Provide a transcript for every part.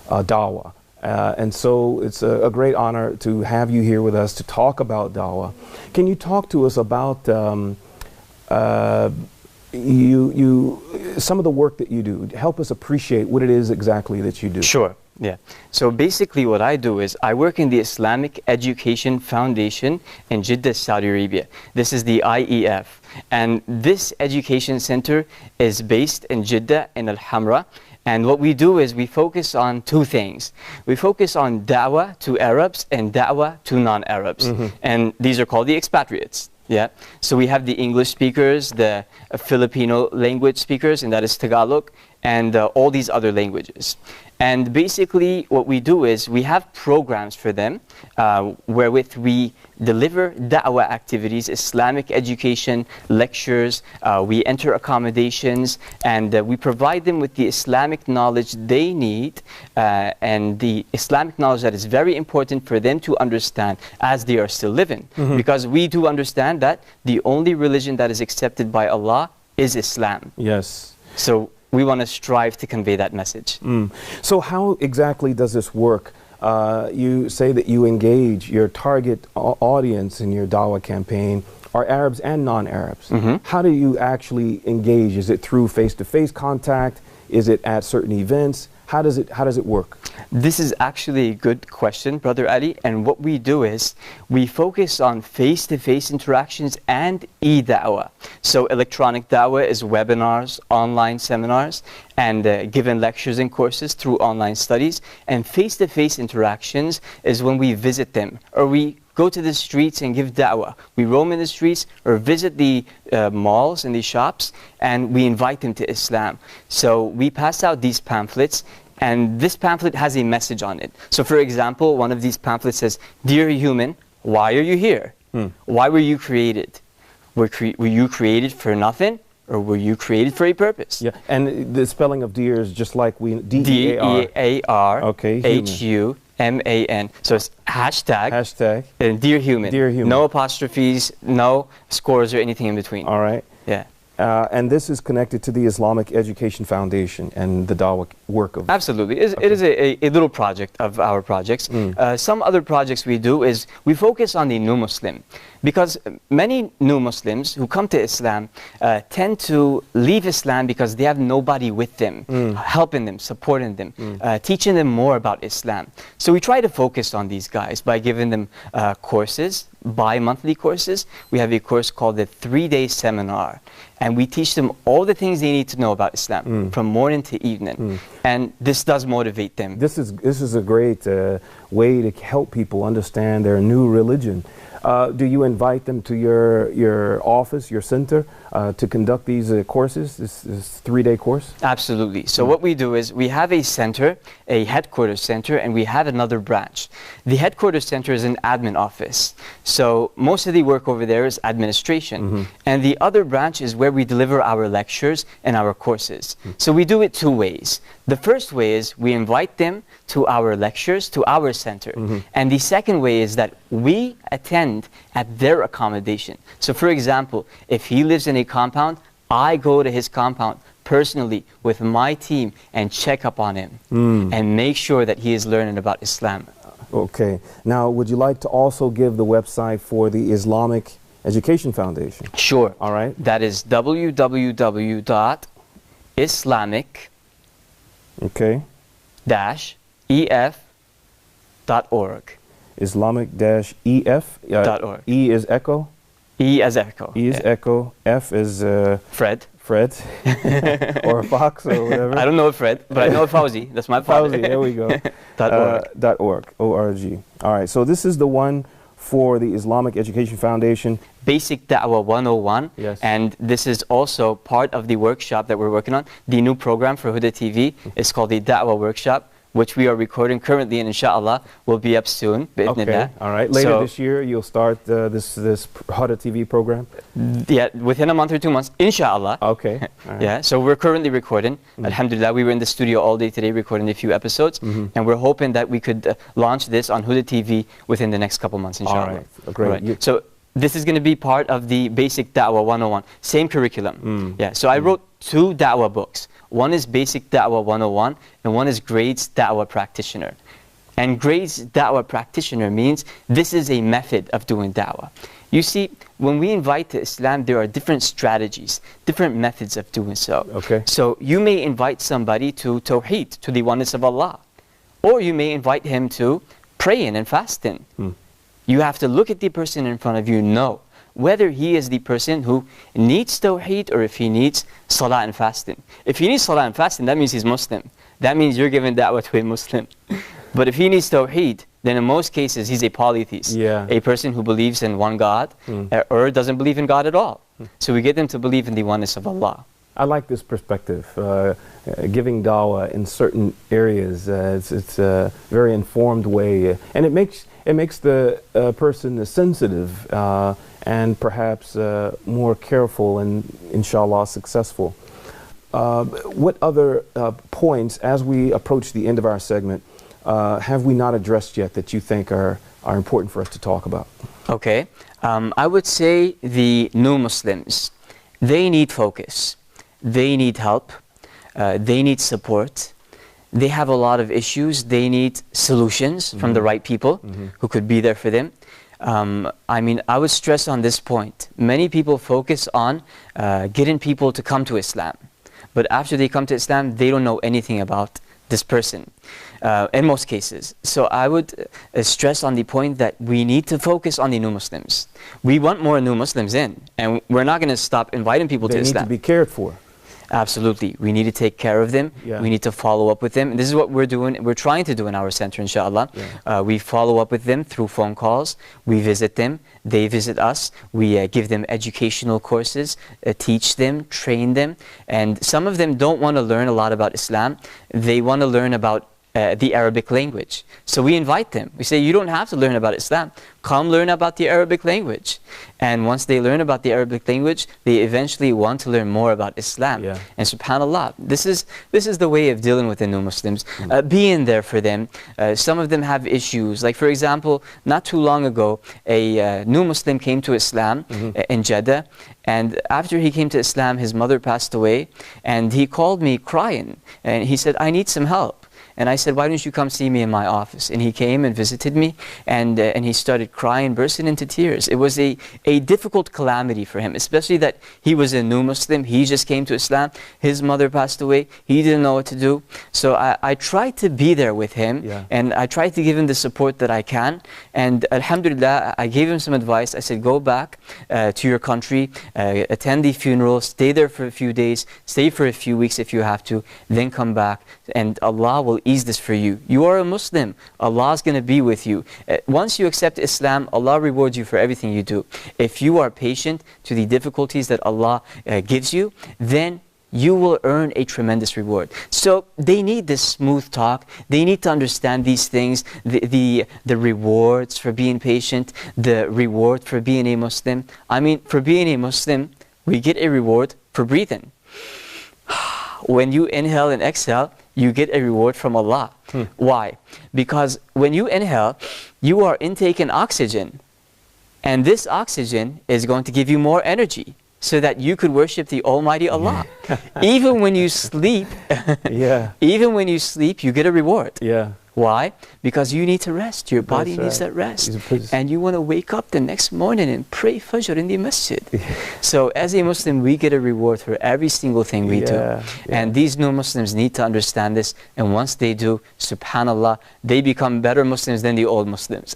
dawah. And so it's a great honor to have you here with us to talk about dawah. Can you talk to us about some of the work that you do? Help us appreciate what it is exactly that you do. Sure. Yeah. So basically what I do is I work in the Islamic Education Foundation in Jeddah, Saudi Arabia. This is the IEF. And this education center is based in Jeddah in Al-Hamraء. And what we do is we focus on two things. We focus on da'wah to Arabs and da'wah to non-Arabs. And these are called the expatriates. Yeah. So we have the English speakers, the Filipino language speakers, and that is Tagalog, and all these other languages. And basically what we do is we have programs for them wherewith we deliver da'wah activities, Islamic education, lectures, we enter accommodations, and we provide them with the Islamic knowledge they need and the Islamic knowledge that is very important for them to understand as they are still living. Because we do understand that the only religion that is accepted by Allah is Islam. Yes. So we want to strive to convey that message. So how exactly does this work? You say that you engage your target audience in your dawah campaign are Arabs and non-Arabs. How do you actually engage? Is it through face-to-face contact? Is it at certain events? How does it work? This is actually a good question, Brother Ali. And what we do is we focus on face-to-face interactions and e-da'wah. So electronic da'wah is webinars, online seminars, and given lectures and courses through online studies. And face-to-face interactions is when we visit them, or we go to the streets and give da'wah. We roam in the streets or visit the malls and the shops, and we invite them to Islam. So we pass out these pamphlets, and this pamphlet has a message on it. So for example, one of these pamphlets says, "Dear human, why are you here? Why were you created? Were you created for nothing, or were you created for a purpose?" Yeah, and the spelling of dear is just like we D-E-A-R, okay, H-U-M-A-N. So it's hashtag and dear human. Dear human. No apostrophes, no scores or anything in between. All right. Yeah. And this is connected to the Islamic Education Foundation and the dawah work of... Absolutely. It is a little project of our projects. Some other projects we do is we focus on the new Muslim, because many new Muslims who come to Islam tend to leave Islam because they have nobody with them, helping them, supporting them, teaching them more about Islam. So we try to focus on these guys by giving them courses, bi-monthly courses. We have a course called the 3-day seminar, and we teach them all the things they need to know about Islam from morning to evening. And this does motivate them. This is a great way to help people understand their new religion. Do you invite them to your office, your center, to conduct these courses, this 3-day course? Absolutely. So what we do is we have a center, a headquarters center, and we have another branch. The headquarters center is an admin office. So most of the work over there is administration. And the other branch is where we deliver our lectures and our courses. So we do it 2 ways. The first way is we invite them to our lectures, to our center. And the second way is that we attend at their accommodation. So for example, if he lives in a compound, I go to his compound personally with my team and check up on him and make sure that he is learning about Islam. Okay. Now, would you like to also give the website for the Islamic Education Foundation? Sure. All right. That is www.islamic -ef.org. Islamic-EF.org. E is echo? E as echo. E is echo. F is... Fred. Fred. Or Fox or whatever. I don't know Fred, but I know Fauzi. That's my father. Fauzi, there we go. .org. O-R-G. All right, so this is the one for the Islamic Education Foundation. Basic Da'wah 101. Yes. And this is also part of the workshop that we're working on. The new program for Huda TV is called the Da'wah Workshop, which we are recording currently, and inshallah will be up soon. Okay, all right. Later this year, you'll start this Huda TV program? Yeah, within a month or 2 months, inshallah. Okay. All right. Yeah, so we're currently recording. Alhamdulillah, we were in the studio all day today recording a few episodes, and we're hoping that we could launch this on Huda TV within the next couple months, inshallah. All right, great. Right. So this is going to be part of the Basic Da'wah 101, same curriculum. Yeah, so I wrote two da'wah books. One is Basic Da'wah 101 and one is Grades Da'wah Practitioner. And Grades Da'wah Practitioner means this is a method of doing da'wah. You see, when we invite to Islam, there are different strategies, different methods of doing so. Okay. So you may invite somebody to Tawheed, to the oneness of Allah. Or you may invite him to praying and fasting. You have to look at the person in front of you, know whether he is the person who needs Tawheed or if he needs Salah and fasting. If he needs Salah and fasting, that means he's Muslim. That means you're giving da'wah to a Muslim. But if he needs Tawheed, then in most cases he's a polytheist. A person who believes in one God or doesn't believe in God at all. So we get them to believe in the oneness of Allah. I like this perspective, giving dawah in certain areas. It's a very informed way, and it makes the person sensitive and perhaps more careful and, inshallah, successful. What other points, as we approach the end of our segment, have we not addressed yet that you think are important for us to talk about? Okay, I would say the new Muslims, they need focus. They need help, they need support, they have a lot of issues, they need solutions from the right people who could be there for them. I mean, I would stress on this point. Many people focus on getting people to come to Islam, but after they come to Islam, they don't know anything about this person, in most cases. So I would stress on the point that we need to focus on the new Muslims. We want more new Muslims in, and we're not going to stop inviting people to Islam. They need to be cared for. Absolutely. We need to take care of them. We need to follow up with them. And this is what we're doing. We're trying to do in our center, inshallah. We follow up with them through phone calls. We visit them. They visit us. We give them educational courses, teach them, train them. And some of them don't want to learn a lot about Islam. They want to learn about the Arabic language. So we invite them. We say, you don't have to learn about Islam. Come learn about the Arabic language. And once they learn about the Arabic language, they eventually want to learn more about Islam. And subhanAllah, this is the way of dealing with the new Muslims. Being there for them. Some of them have issues. Like for example, not too long ago, a new Muslim came to Islam in Jeddah. And after he came to Islam, his mother passed away. And he called me crying. And he said, I need some help. And I said, why don't you come see me in my office? And he came and visited me, and he started crying, bursting into tears. It was a difficult calamity for him, especially that he was a new Muslim. He just came to Islam. His mother passed away. He didn't know what to do. So I tried to be there with him, and I tried to give him the support that I can. And alhamdulillah, I gave him some advice. I said, go back to your country, attend the funeral, stay there for a few days, stay for a few weeks if you have to, then come back, and Allah will ease this for you. You are a Muslim. Allah is going to be with you. Once you accept Islam, Allah rewards you for everything you do. If you are patient to the difficulties that Allah gives you, then you will earn a tremendous reward. So they need this smooth talk. They need to understand these things, the rewards for being patient, the reward for being a Muslim. I mean, for being a Muslim, we get a reward for breathing. When you inhale and exhale, you get a reward from Allah. Why? Because when you inhale, you are intaking oxygen. And this oxygen is going to give you more energy so that you could worship the Almighty Allah. Even when you sleep, even when you sleep, you get a reward. Why? Because you need to rest. Your body needs that rest. And you want to wake up the next morning and pray Fajr in the masjid. So as a Muslim, we get a reward for every single thing we do. And these new Muslims need to understand this. And once they do, subhanAllah, they become better Muslims than the old Muslims.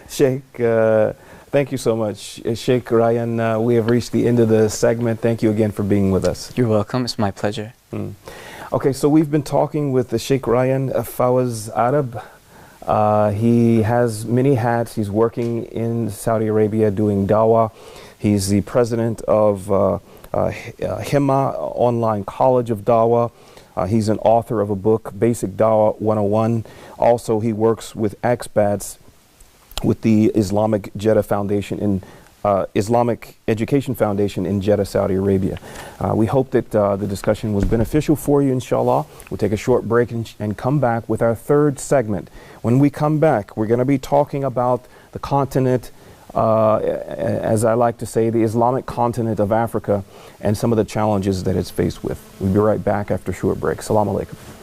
Sheikh, thank you so much. Sheikh Ryan, we have reached the end of the segment. Thank you again for being with us. You're welcome. It's my pleasure. Okay, so we've been talking with the Sheikh Ryan Fawaz Arab. He has many hats. He's working in Saudi Arabia doing dawah. He's the president of Himma Online College of Dawah. He's an author of a book, Basic Dawah 101. Also, he works with expats with the Islamic Jeddah Foundation in Islamic Education Foundation in Jeddah, Saudi Arabia. We hope that the discussion was beneficial for you, inshallah. We'll take a short break and come back with our third segment. When we come back, we're going to be talking about the continent as I like to say, the Islamic continent of Africa and some of the challenges that it's faced with. We'll be right back after a short break. Assalamu alaikum.